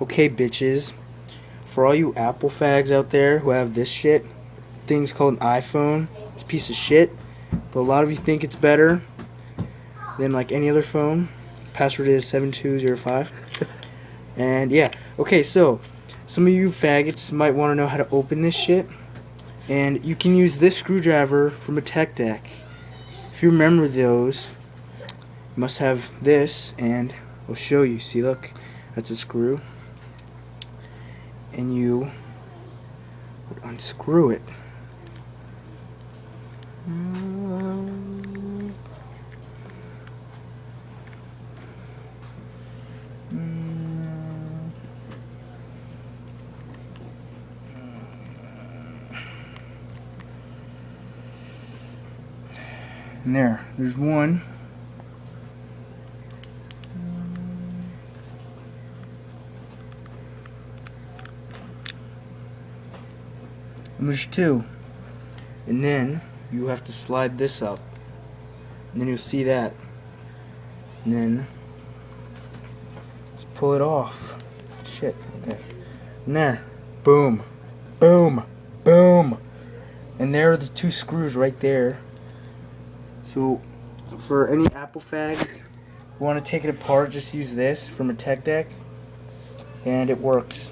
Okay, bitches. For all you Apple fags out there who have this shit, thing's called an iPhone. It's a piece of shit, but a lot of you think it's better than like any other phone. Password is 7205. And yeah, okay, so some of you faggots might want to know how to open this shit. And you can use this screwdriver from a tech deck. If you remember those, you must have this, and I'll show you. See, look, that's a screw. And you would unscrew it. And there's one. And there's two. And then you have to slide this up. And then you'll see that. And then just pull it off. Shit, okay. And there. Boom. Boom. Boom. And there are the two screws right there. So for any Apple fags who want to take it apart, just use this from a tech deck. And it works.